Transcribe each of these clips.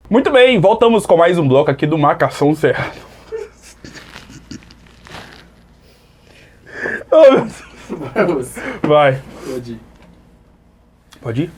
Muito bem, voltamos com mais um bloco aqui do Marcação Cerrada. Oh, meu Deus. Vai. Pode ir?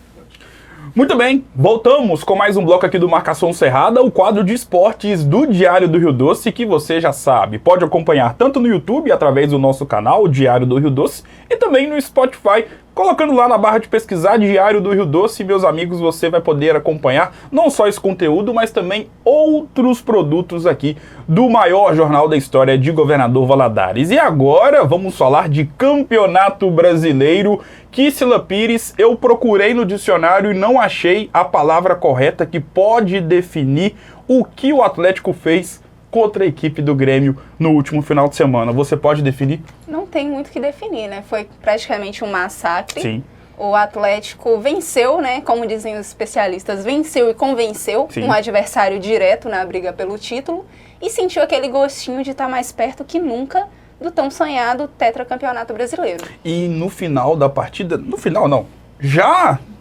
Muito bem, voltamos com mais um bloco aqui do Marcação Cerrada, o quadro de esportes do Diário do Rio Doce, que você já sabe, pode acompanhar tanto no YouTube, através do nosso canal, Diário do Rio Doce, e também no Spotify, colocando lá na barra de pesquisar Diário do Rio Doce, meus amigos, você vai poder acompanhar não só esse conteúdo, mas também outros produtos aqui do maior jornal da história de Governador Valadares. E agora vamos falar de Campeonato Brasileiro. Kicila Pires, eu procurei no dicionário e não achei a palavra correta que pode definir o que o Atlético fez contra a equipe do Grêmio no último final de semana. Você pode definir? Não tem muito o que definir, né? Foi praticamente um massacre. Sim. O Atlético venceu, né? Como dizem os especialistas, venceu e convenceu. Sim. Um adversário direto na briga pelo título e sentiu aquele gostinho de estar mais perto que nunca do tão sonhado tetracampeonato brasileiro. E no final da partida, no final não,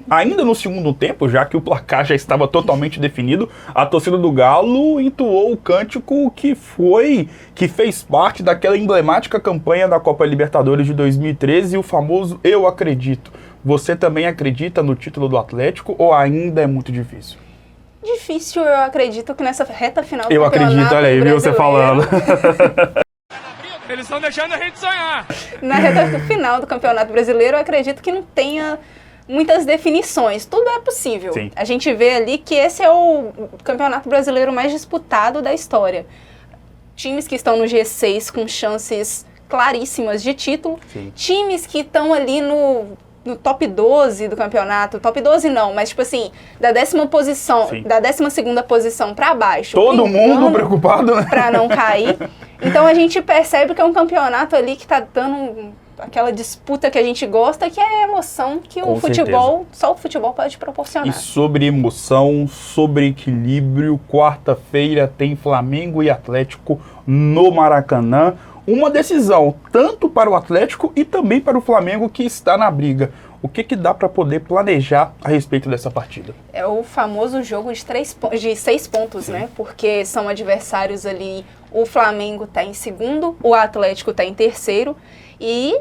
ainda no segundo tempo, já que o placar já estava totalmente definido, a torcida do Galo entoou o cântico que fez parte daquela emblemática campanha da Copa Libertadores de 2013, o famoso Eu Acredito. Você também acredita no título do Atlético ou ainda é muito difícil? Difícil, eu acredito que nessa reta final do campeonato. Eu acredito, olha aí, viu você falando. Eles estão deixando a gente sonhar. Na reta final do Campeonato Brasileiro, eu acredito que não tenha muitas definições. Tudo é possível. Sim. A gente vê ali que esse é o Campeonato Brasileiro mais disputado da história. Times que estão no G6 com chances claríssimas de título. Sim. Times que estão ali no top 12 do campeonato. Top 12 não, mas tipo assim, da 10ª posição, Sim. da 12ª posição para baixo. Todo mundo preocupado, né? Para não cair. Então a gente percebe que é um campeonato ali que está dando aquela disputa que a gente gosta, que é a emoção que o futebol, só o futebol pode proporcionar. E sobre emoção, sobre equilíbrio, quarta-feira tem Flamengo e Atlético no Maracanã. Uma decisão tanto para o Atlético e também para o Flamengo que está na briga. O que dá para poder planejar a respeito dessa partida? É o famoso jogo de 6 pontos, Sim. né? Porque são adversários ali. O Flamengo está em segundo, o Atlético está em terceiro. E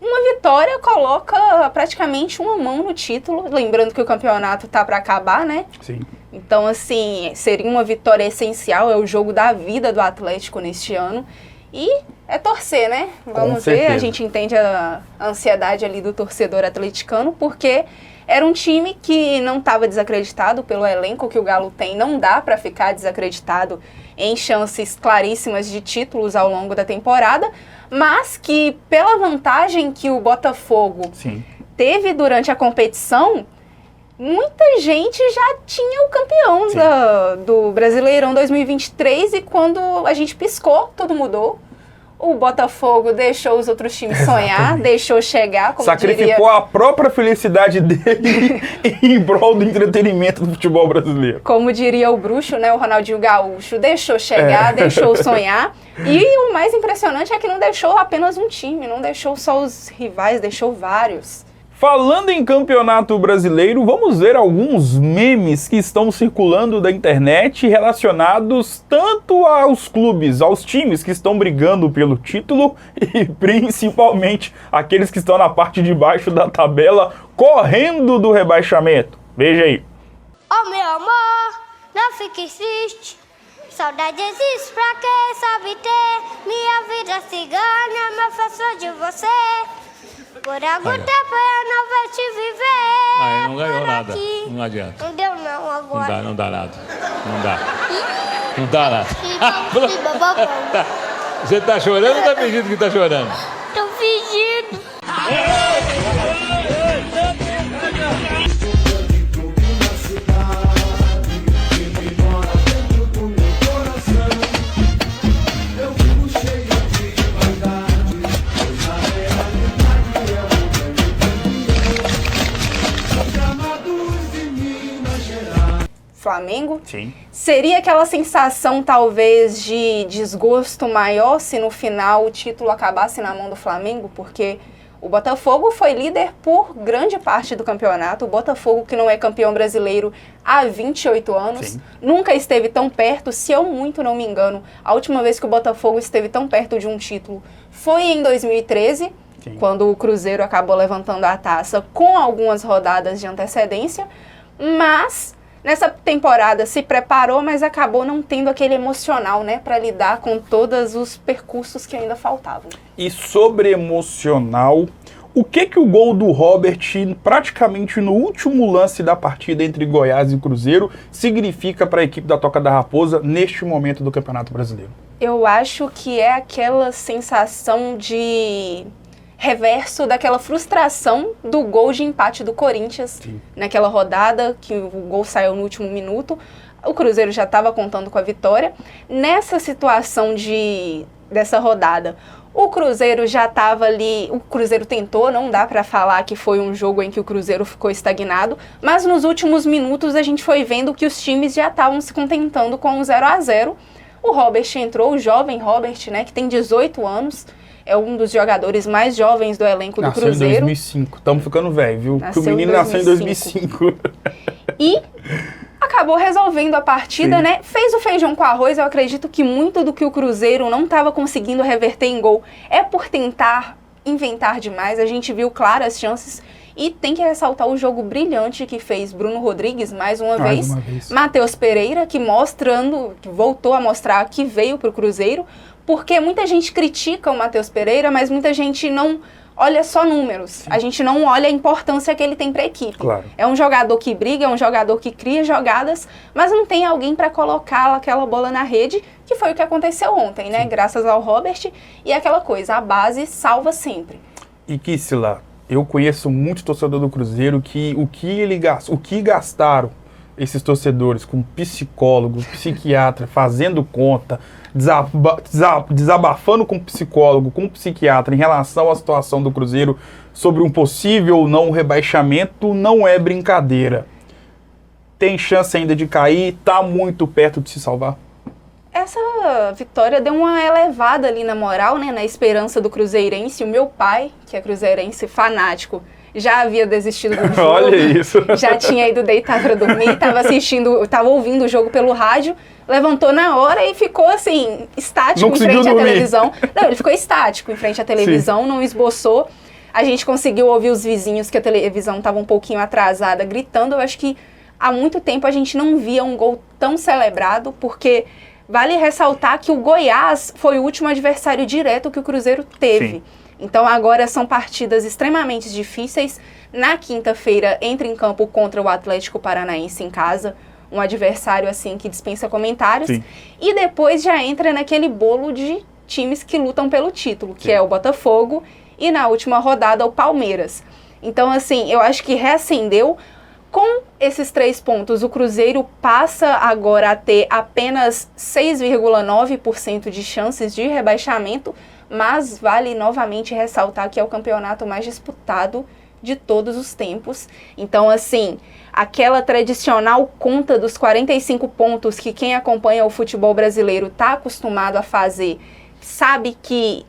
uma vitória coloca praticamente uma mão no título. Lembrando que o campeonato está para acabar, né? Sim. Então, assim, seria uma vitória essencial. É o jogo da vida do Atlético neste ano. E é torcer, né? Vamos ver, a gente entende a ansiedade ali do torcedor atleticano, porque era um time que não estava desacreditado pelo elenco que o Galo tem. Não dá para ficar desacreditado em chances claríssimas de títulos ao longo da temporada, mas que pela vantagem que o Botafogo Sim. teve durante a competição, muita gente já tinha o campeão do Brasileirão 2023 e quando a gente piscou, tudo mudou. O Botafogo deixou os outros times sonhar, deixou chegar, como sacrificou a própria felicidade dele em prol do entretenimento do futebol brasileiro. Como diria o bruxo, né, o Ronaldinho Gaúcho, deixou chegar, deixou sonhar. E o mais impressionante é que não deixou apenas um time, não deixou só os rivais, deixou vários. Falando em Campeonato Brasileiro, vamos ver alguns memes que estão circulando da internet relacionados tanto aos clubes, aos times que estão brigando pelo título e principalmente aqueles que estão na parte de baixo da tabela correndo do rebaixamento. Veja aí. Oh meu amor, não fique triste, saudade existe pra quem sabe ter, minha vida cigana me afastou de você. Por algum tempo eu não vou te viver. Aí não ganhou nada. Aqui. Não adianta. Não deu não agora. Não dá nada. Não dá. Não dá nada. Você tá chorando ou tá fingindo que tá chorando? Tô fingindo. Flamengo. Sim. Seria aquela sensação, talvez, de desgosto maior se no final o título acabasse na mão do Flamengo, porque O Botafogo foi líder por grande parte do campeonato. O Botafogo, que não é campeão brasileiro há 28 anos, Sim. nunca esteve tão perto, se eu muito não me engano. A última vez que o Botafogo esteve tão perto de um título foi em 2013, Sim. quando o Cruzeiro acabou levantando a taça com algumas rodadas de antecedência. Mas nessa temporada se preparou, mas acabou não tendo aquele emocional, né, para lidar com todos os percursos que ainda faltavam. E sobre emocional, o que o gol do Robert, praticamente no último lance da partida entre Goiás e Cruzeiro, significa para a equipe da Toca da Raposa neste momento do Campeonato Brasileiro? Eu acho que é aquela sensação de reverso daquela frustração do gol de empate do Corinthians. Sim. Naquela rodada, que o gol saiu no último minuto. O Cruzeiro já estava contando com a vitória. Nessa situação dessa rodada, o Cruzeiro já estava ali, o Cruzeiro tentou, não dá para falar que foi um jogo em que o Cruzeiro ficou estagnado, mas nos últimos minutos a gente foi vendo que os times já estavam se contentando com um 0-0. O Robert entrou, o jovem Robert, né, que tem 18 anos, é um dos jogadores mais jovens do elenco do Cruzeiro. Nasceu em 2005, estamos ficando velho, viu? Porque o menino nasceu em 2005. E acabou resolvendo a partida, né? Fez o feijão com arroz. Eu acredito que muito do que o Cruzeiro não estava conseguindo reverter em gol é por tentar inventar demais. A gente viu claras chances. E tem que ressaltar o jogo brilhante que fez Bruno Rodrigues mais uma vez. Matheus Pereira, que voltou a mostrar que veio para o Cruzeiro. Porque muita gente critica o Matheus Pereira, mas muita gente não olha só números. Sim. A gente não olha a importância que ele tem para a equipe. Claro. É um jogador que briga, é um jogador que cria jogadas, mas não tem alguém para colocar aquela bola na rede, que foi o que aconteceu ontem, né? Sim. Graças ao Robert. E aquela coisa, a base salva sempre. E Kissila, eu conheço muito torcedor do Cruzeiro que o que gastaram esses torcedores com psicólogo, psiquiatra, fazendo conta, desabafando com psicólogo, com psiquiatra em relação à situação do Cruzeiro sobre um possível ou não rebaixamento, não é brincadeira. Tem chance ainda de cair, tá muito perto de se salvar. Essa vitória deu uma elevada ali na moral, né, na esperança do cruzeirense. O meu pai, que é cruzeirense fanático, já havia desistido do jogo. Olha isso. Já tinha ido deitar para dormir, estava ouvindo o jogo pelo rádio, levantou na hora e ficou assim, estático em frente à televisão. Não, ele ficou estático em frente à televisão, Sim. Não esboçou. A gente conseguiu ouvir os vizinhos, que a televisão estava um pouquinho atrasada, gritando. Eu acho que há muito tempo a gente não via um gol tão celebrado, porque vale ressaltar que o Goiás foi o último adversário direto que o Cruzeiro teve. Sim. Então agora são partidas extremamente difíceis. Na quinta-feira entra em campo contra o Atlético Paranaense em casa, um adversário assim que dispensa comentários. Sim. E depois já entra naquele bolo de times que lutam pelo título, que Sim. é o Botafogo e na última rodada o Palmeiras. Então assim, eu acho que reacendeu. Com esses 3 pontos, o Cruzeiro passa agora a ter apenas 6,9% de chances de rebaixamento, mas vale novamente ressaltar que é o campeonato mais disputado de todos os tempos. Então, assim, aquela tradicional conta dos 45 pontos que quem acompanha o futebol brasileiro está acostumado a fazer, sabe que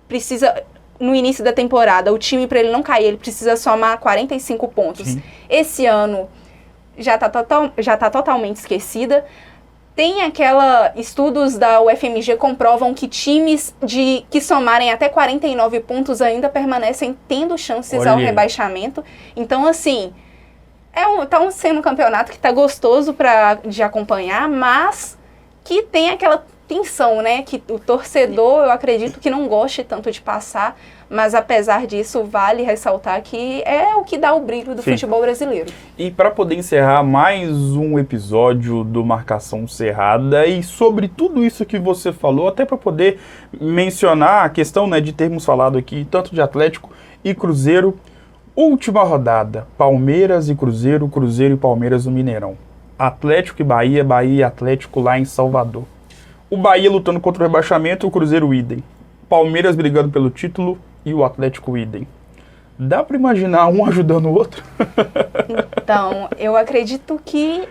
precisa... No início da temporada, o time, para ele não cair, ele precisa somar 45 pontos. Sim. Esse ano já tá totalmente esquecida. Tem estudos da UFMG comprovam que times que somarem até 49 pontos ainda permanecem tendo chances ao rebaixamento. Então, assim, tá sendo um campeonato que tá gostoso de acompanhar, mas que tem aquela tensão, né? Que o torcedor, eu acredito que não goste tanto de passar, mas apesar disso, vale ressaltar que é o que dá o brilho do Sim. futebol brasileiro. E para poder encerrar mais um episódio do Marcação Cerrada, e sobre tudo isso que você falou, até para poder mencionar a questão, né, de termos falado aqui, tanto de Atlético e Cruzeiro, última rodada, Palmeiras e Cruzeiro, Cruzeiro e Palmeiras no Mineirão. Atlético e Bahia, Bahia e Atlético lá em Salvador. O Bahia lutando contra o rebaixamento, o Cruzeiro idem. Palmeiras brigando pelo título e o Atlético idem. Dá para imaginar um ajudando o outro? Então, eu acredito que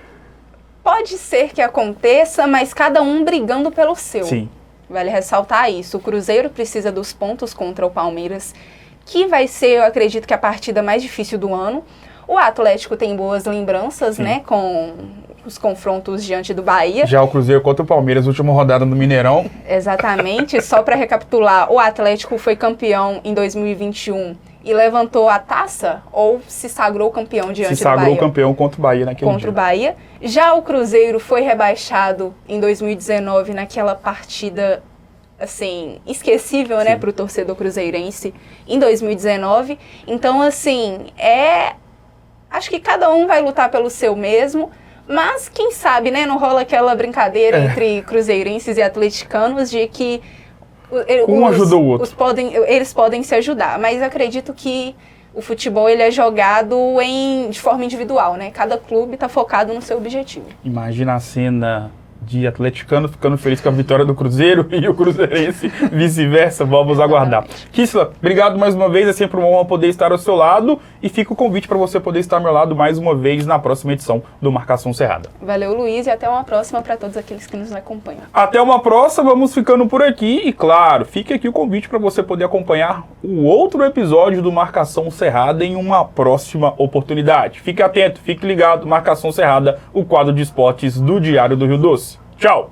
pode ser que aconteça, mas cada um brigando pelo seu. Sim. Vale ressaltar isso. O Cruzeiro precisa dos pontos contra o Palmeiras, que vai ser, eu acredito que a partida mais difícil do ano. O Atlético tem boas lembranças, né, com os confrontos diante do Bahia. Já o Cruzeiro contra o Palmeiras, última rodada no Mineirão. Exatamente. Só para recapitular, o Atlético foi campeão em 2021 e levantou a taça ou se sagrou campeão diante do Bahia? Se sagrou campeão contra o Bahia naquele dia. Contra o Bahia. Já o Cruzeiro foi rebaixado em 2019 naquela partida, assim, esquecível, né, para o torcedor cruzeirense em 2019. Então, assim, acho que cada um vai lutar pelo seu mesmo, mas quem sabe, né, não rola aquela brincadeira entre cruzeirenses e atleticanos de que um ajuda o outro. Eles podem se ajudar, mas acredito que o futebol ele é jogado de forma individual, né? Cada clube está focado no seu objetivo. Imagina a cena de atleticano ficando feliz com a vitória do Cruzeiro e o cruzeirense vice-versa. Vamos aguardar. Kissla, obrigado mais uma vez. É sempre uma honra poder estar ao seu lado e fica o convite para você poder estar ao meu lado mais uma vez na próxima edição do Marcação Cerrada. Valeu, Luiz, e até uma próxima para todos aqueles que nos acompanham. Até uma próxima, vamos ficando por aqui e claro, fique aqui o convite para você poder acompanhar o outro episódio do Marcação Cerrada em uma próxima oportunidade. Fique atento, fique ligado, Marcação Cerrada, o quadro de esportes do Diário do Rio Doce. Tchau!